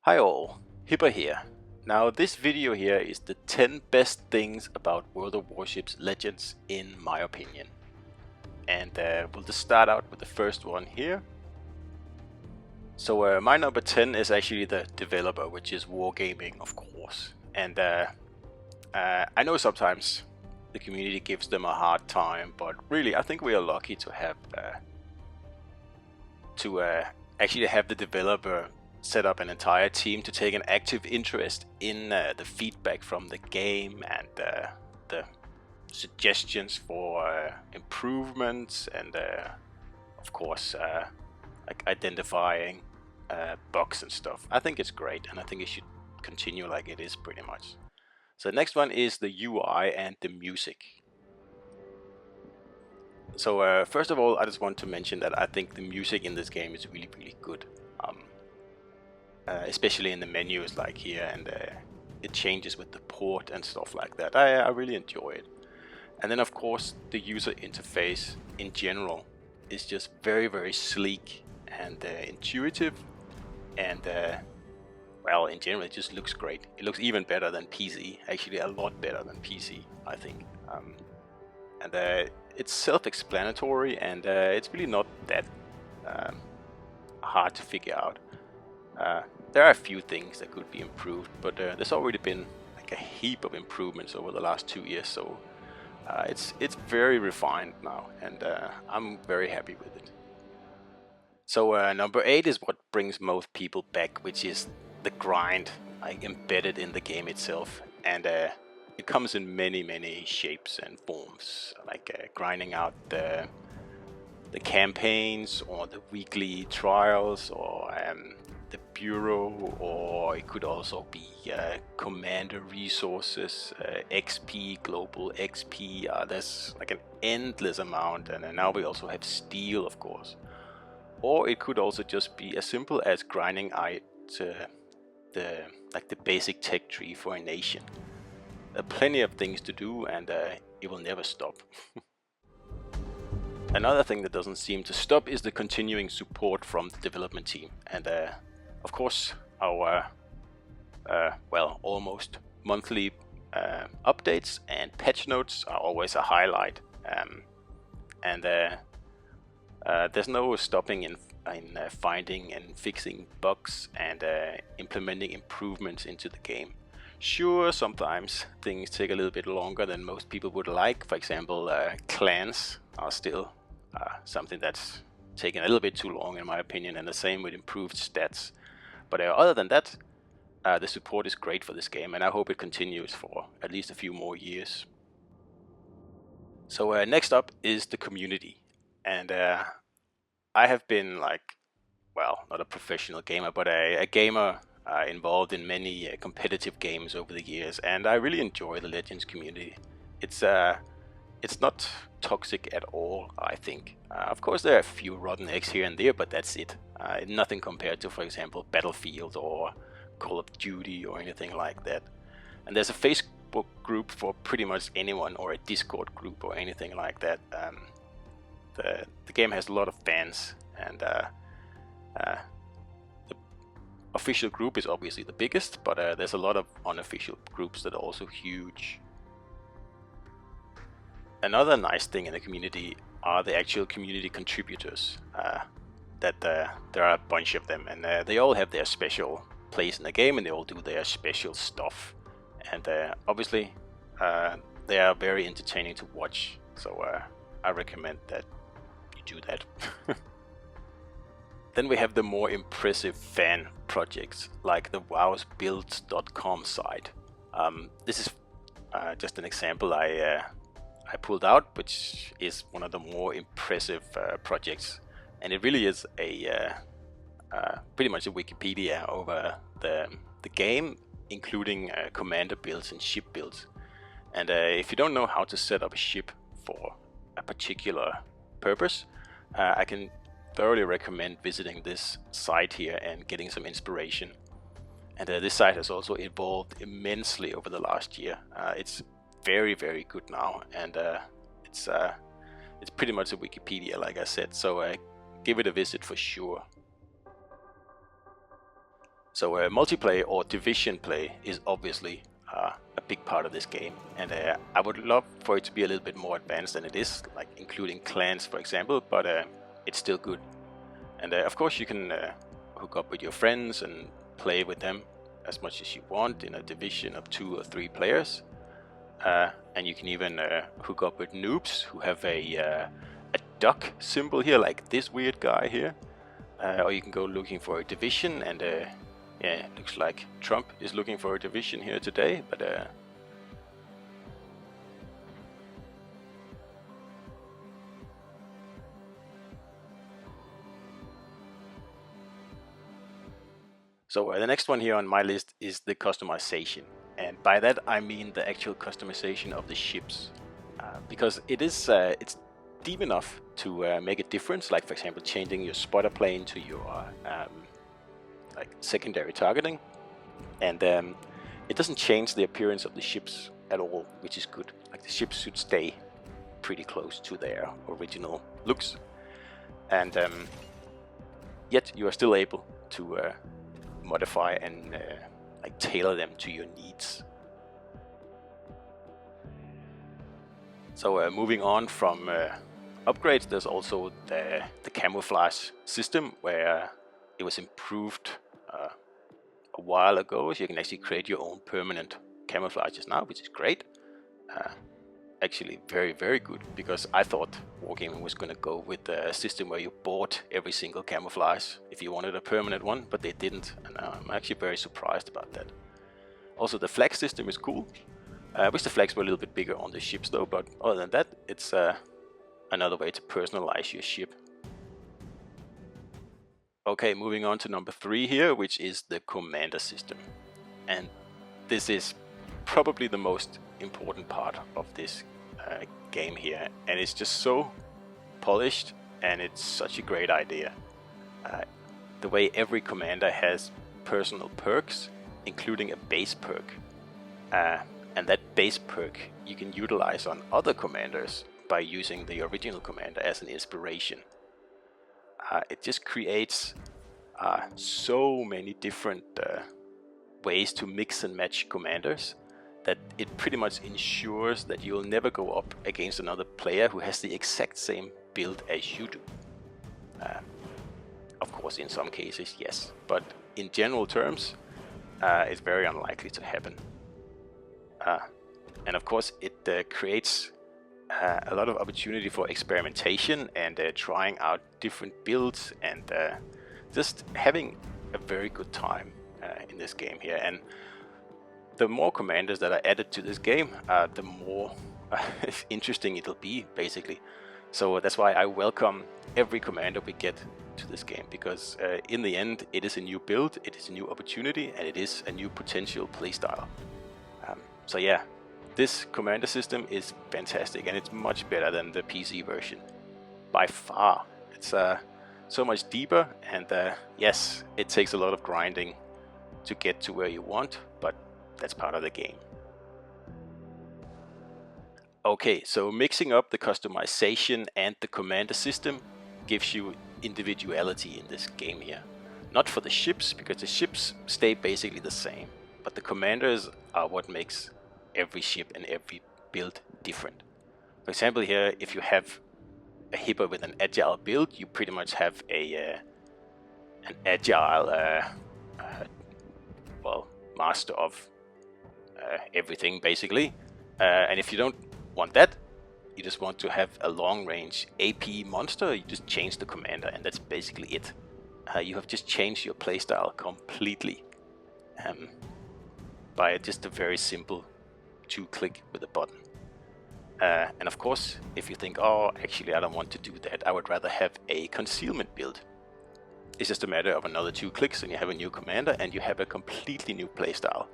Hi all, Hipper here. Now this video here is the 10 best things about World of Warships Legends in my opinion. And we'll just start out with the first one here. So my number 10 is actually the developer, which is Wargaming, of course. And I know sometimes the community gives them a hard time, but really I think we are lucky to have actually have the developer set up an entire team to take an active interest in the feedback from the game and the suggestions for improvements and of course like identifying bugs and stuff. I think it's great and I think it should continue like it is pretty much. So the next one is the UI and the music. So first of all, I just want to mention that I think the music in this game is really good. Especially in the menus like here, and it changes with the port and stuff like that. I really enjoy it. And then of course the user interface in general is just very sleek and intuitive, and well, in general it just looks great. It looks even better than PC, actually a lot better than PC, I think. And it's self-explanatory, and it's really not that hard to figure out. There are a few things that could be improved, but there's already been like a heap of improvements over the last 2 years, so it's very refined now, and I'm very happy with it. So number 8 is what brings most people back, which is the grind, like embedded in the game itself, and it comes in many shapes and forms, like grinding out the campaigns or the weekly trials or the bureau, or it could also be commander resources, XP, global XP. There's like an endless amount, and now we also have steel, of course. Or it could also just be as simple as grinding out the basic tech tree for a nation. There are plenty of things to do, and it will never stop. Another thing that doesn't seem to stop is the continuing support from the development team, and of course our well, almost monthly updates and patch notes are always a highlight, and there's no stopping in finding and fixing bugs and implementing improvements into the game. Sure, sometimes things take a little bit longer than most people would like. For example, clans are still something that's taken a little bit too long in my opinion, and the same with improved stats. But other than that, the support is great for this game, and I hope it continues for at least a few more years. So next up is the community, and I have been, like, well, not a professional gamer, but a gamer involved in many competitive games over the years, and I really enjoy the Legends community. It's not toxic at all, I think. Of course, there are a few rotten eggs here and there, but that's it. Nothing compared to, for example, Battlefield or Call of Duty or anything like that. And there's a Facebook group for pretty much anyone, or a Discord group or anything like that. The game has a lot of fans, and the official group is obviously the biggest, but there's a lot of unofficial groups that are also huge. Another nice thing in the community are the actual community contributors. There are a bunch of them, and they all have their special place in the game, and they all do their special stuff. And obviously, they are very entertaining to watch. So I recommend that you do that. Then we have the more impressive fan projects, like the wowsbuilds.com site. This is just an example I pulled out, which is one of the more impressive projects, and it really is a pretty much a Wikipedia over the game, including commander builds and ship builds. And if you don't know how to set up a ship for a particular purpose, I can thoroughly recommend visiting this site here and getting some inspiration. And this site has also evolved immensely over the last year. It's very good now, and it's pretty much a Wikipedia, like I said, so give it a visit for sure. So multiplayer or division play is obviously a big part of this game, and I would love for it to be a little bit more advanced than it is, like including clans, for example, but it's still good. And of course you can hook up with your friends and play with them as much as you want in a division of 2 or 3 players. And you can even hook up with noobs who have a duck symbol here, like this weird guy here. Or you can go looking for a division, and yeah, it looks like Trump is looking for a division here today, but so the next one here on my list is the customization, and by that I mean the actual customization of the ships, because it's deep enough to make a difference. Like, for example, changing your spotter plane to your like secondary targeting, and it doesn't change the appearance of the ships at all, which is good. Like, the ships should stay pretty close to their original looks, and yet you are still able to modify and like tailor them to your needs. So moving on from upgrades, there's also the camouflage system, where it was improved a while ago, so you can actually create your own permanent camouflages now, which is great. Actually very, very good, because I thought Wargaming was going to go with a system where you bought every single camouflage if you wanted a permanent one, but they didn't, and I'm actually very surprised about that. Also, the flag system is cool. I wish the flags were a little bit bigger on the ships though, but other than that, it's another way to personalize your ship. Okay, moving on to number 3 here, which is the commander system. And this is probably the most important part of this game here, and it's just so polished, and it's such a great idea. The way every commander has personal perks, including a base perk. And that base perk you can utilize on other commanders by using the original commander as an inspiration. It just creates so many different ways to mix and match commanders that it pretty much ensures that you'll never go up against another player who has the exact same build as you do. Of course, in some cases, yes, but in general terms, it's very unlikely to happen. And of course, it creates a lot of opportunity for experimentation and trying out different builds, and just having a very good time in this game here. And the more commanders that are added to this game, the more interesting it'll be, basically. So that's why I welcome every commander we get to this game, because in the end, it is a new build, it is a new opportunity, and it is a new potential playstyle. So yeah, this commander system is fantastic, and it's much better than the PC version. By far. It's so much deeper, and yes, it takes a lot of grinding to get to where you want, but that's part of the game. Okay, so mixing up the customization and the commander system gives you individuality in this game here. Not for the ships, because the ships stay basically the same, but the commanders are what makes every ship and every build different. For example, here, if you have a hipper with an agile build, you pretty much have an agile well, master of everything, basically. And if you don't want that, you just want to have a long-range AP monster, you just change the commander, and that's basically it. You have just changed your playstyle completely by just a very simple 2-click with a button. And of course, if you think, oh, actually I don't want to do that, I would rather have a concealment build. It's just a matter of another 2 clicks and you have a new commander and you have a completely new playstyle.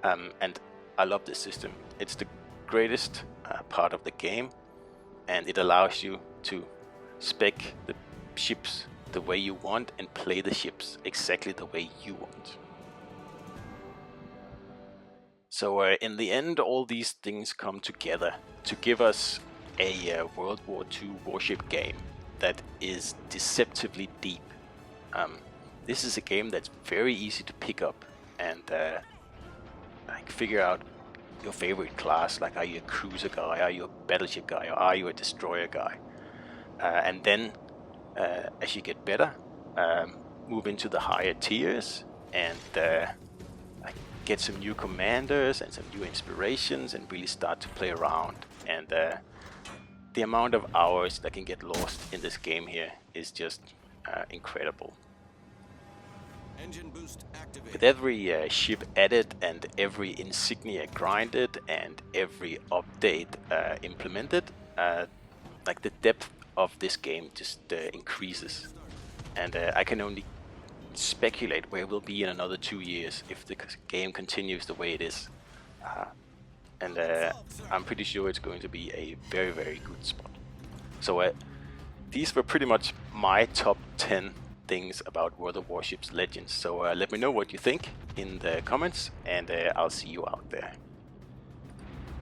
And I love this system. It's the greatest part of the game, and it allows you to spec the ships the way you want and play the ships exactly the way you want. So in the end, all these things come together to give us a World War II warship game that is deceptively deep. this is a game that's very easy to pick up and like figure out your favorite class. Like, are you a cruiser guy? Are you a battleship guy? Or are you a destroyer guy? And then as you get better, move into the higher tiers and get some new commanders and some new inspirations and really start to play around. And the amount of hours that can get lost in this game here is just incredible. Engine boost activated. With every ship added and every insignia grinded and every update implemented, like the depth of this game just increases. And I can only speculate where we'll be in another 2 years if the game continues the way it is. And I'm pretty sure it's going to be a very, very good spot. So these were pretty much my top 10 things about World of Warships Legends. So let me know what you think in the comments, and I'll see you out there.